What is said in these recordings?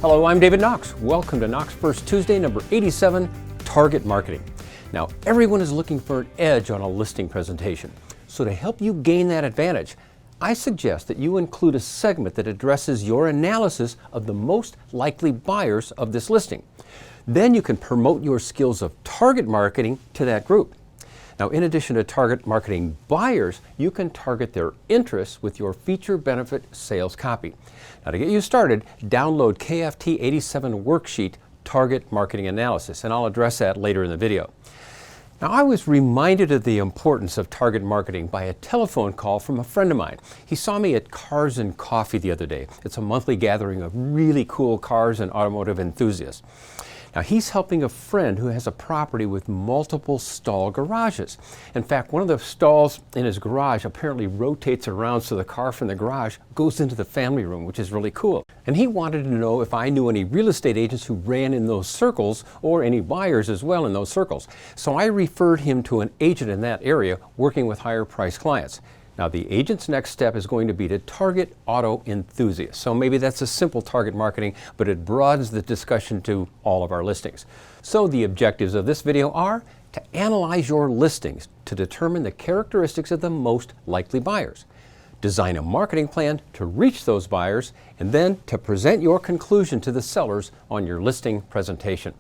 Hello, I'm David Knox. Welcome to Knox First Tuesday, number 87, Target Marketing. Now, everyone is looking for an edge on a listing presentation. So to help you gain that advantage, I suggest that you include a segment that addresses your analysis of the most likely buyers of this listing. Then you can promote your skills of target marketing to that group. Now, in addition to target marketing buyers, you can target their interests with your feature benefit sales copy. Now, to get you started, download KFT87 worksheet, Target Marketing Analysis, and I'll address that later in the video. Now, I was reminded of the importance of target marketing by a telephone call from a friend of mine. He saw me at Cars and Coffee the other day. It's a monthly gathering of really cool cars and automotive enthusiasts. Now, he's helping a friend who has a property with multiple stall garages. In fact, one of the stalls in his garage apparently rotates around so the car from the garage goes into the family room, which is really cool. And he wanted to know if I knew any real estate agents who ran in those circles or any buyers as well in those circles. So I referred him to an agent in that area working with higher priced clients. Now, the agent's next step is going to be to target auto enthusiasts. So maybe that's a simple target marketing, but it broadens the discussion to all of our listings. So the objectives of this video are to analyze your listings to determine the characteristics of the most likely buyers, design a marketing plan to reach those buyers, and then to present your conclusion to the sellers on your listing presentation.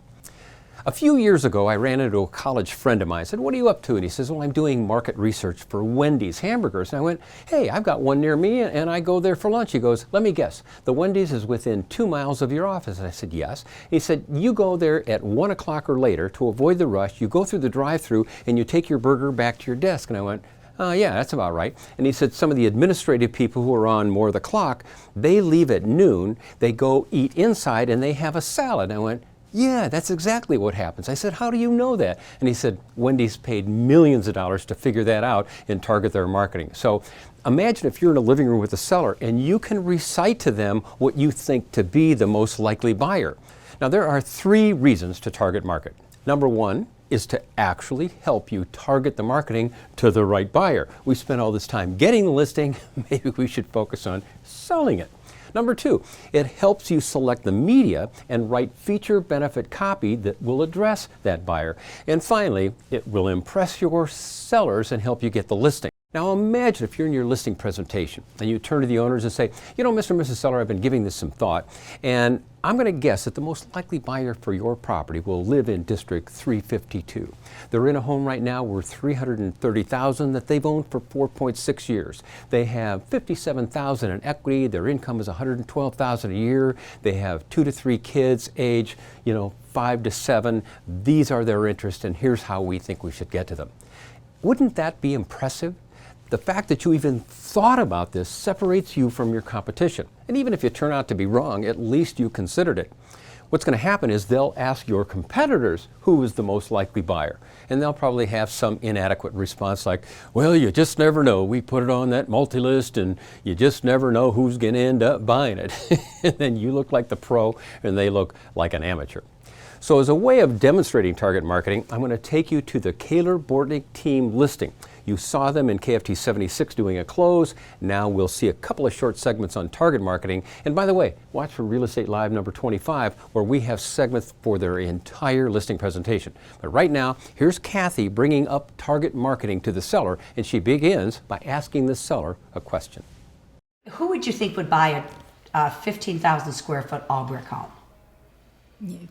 A few years ago, I ran into a college friend of mine. I said, "What are you up to?" And he says, "Well, I'm doing market research for Wendy's hamburgers." And I went, "Hey, I've got one near me and I go there for lunch." He goes, "Let me guess, the Wendy's is within 2 miles of your office." And I said, "Yes." He said, "You go there at 1 o'clock or later to avoid the rush. You go through the drive-through and you take your burger back to your desk." And I went, "Yeah, that's about right." And he said some of the administrative people who are on more of the clock, they leave at noon, they go eat inside and they have a salad. And I went, "Yeah, that's exactly what happens." I said, "How do you know that?" And he said, "Wendy's paid millions of dollars to figure that out and target their marketing." So imagine if you're in a living room with a seller and you can recite to them what you think to be the most likely buyer. Now, there are 3 reasons to target market. Number 1 is to actually help you target the marketing to the right buyer. We spent all this time getting the listing, maybe we should focus on selling it. Number 2, it helps you select the media and write feature benefit copy that will address that buyer. And finally, it will impress your sellers and help you get the listing. Now imagine if you're in your listing presentation and you turn to the owners and say, "You know, Mr. and Mrs. Seller, I've been giving this some thought, and I'm going to guess that the most likely buyer for your property will live in District 352. They're in a home right now worth $330,000 that they've owned for 4.6 years. They have $57,000 in equity. Their income is $112,000 a year. They have 2 to 3 kids, age 5 to 7. These are their interests, and here's how we think we should get to them." Wouldn't that be impressive? The fact that you even thought about this separates you from your competition. And even if you turn out to be wrong, at least you considered it. What's going to happen is they'll ask your competitors who is the most likely buyer. And they'll probably have some inadequate response like, "Well, you just never know. We put it on that multi-list and you just never know who's going to end up buying it." And then you look like the pro and they look like an amateur. So as a way of demonstrating target marketing, I'm going to take you to the Kaler Bortnick team listing. You saw them in KFT76 doing a close. Now we'll see a couple of short segments on target marketing. And by the way, watch for Real Estate Live number 25, where we have segments for their entire listing presentation. But right now, here's Kathy bringing up target marketing to the seller, and she begins by asking the seller a question. Who would you think would buy a 15,000 square foot all brick home?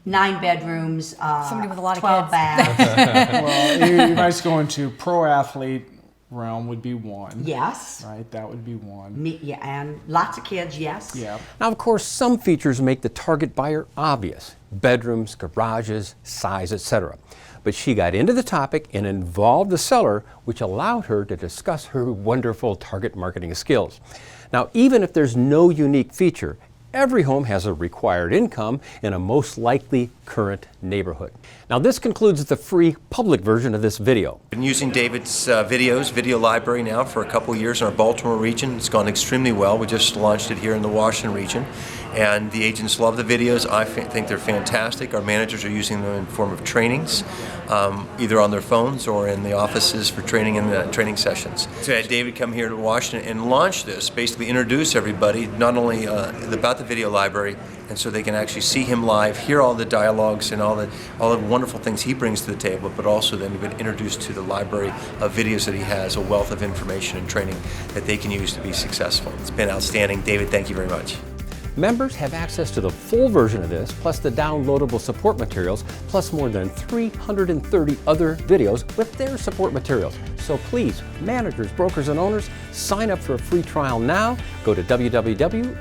9 bedrooms, somebody with a lot of 12 kids. baths. Well, you guys go into pro athlete realm would be one. Yes. Right, that would be one. Yeah, and lots of kids, yes. Yeah. Now, of course, some features make the target buyer obvious: bedrooms, garages, size, etc. But she got into the topic and involved the seller, which allowed her to discuss her wonderful target marketing skills. Now, even if there's no unique feature, every home has a required income in a most likely current neighborhood. Now, this concludes the free public version of this video. Been using David's video library now for a couple years in our Baltimore region. It's gone extremely well. We just launched it here in the Washington region, and the agents love the videos. I think they're fantastic. Our managers are using them in form of trainings, either on their phones or in the offices for training and training sessions. So I had David come here to Washington and launch this, basically introduce everybody not only about the video library, and so they can actually see him live, hear all the dialogues and all the wonderful things he brings to the table, but also then been introduced to the library of videos that he has, a wealth of information and training that they can use to be successful. It's been outstanding. David, thank you very much. Members have access to the full version of this, plus the downloadable support materials, plus more than 330 other videos with their support materials. So please, managers, brokers, and owners, sign up for a free trial now. Go to www.retdk.com.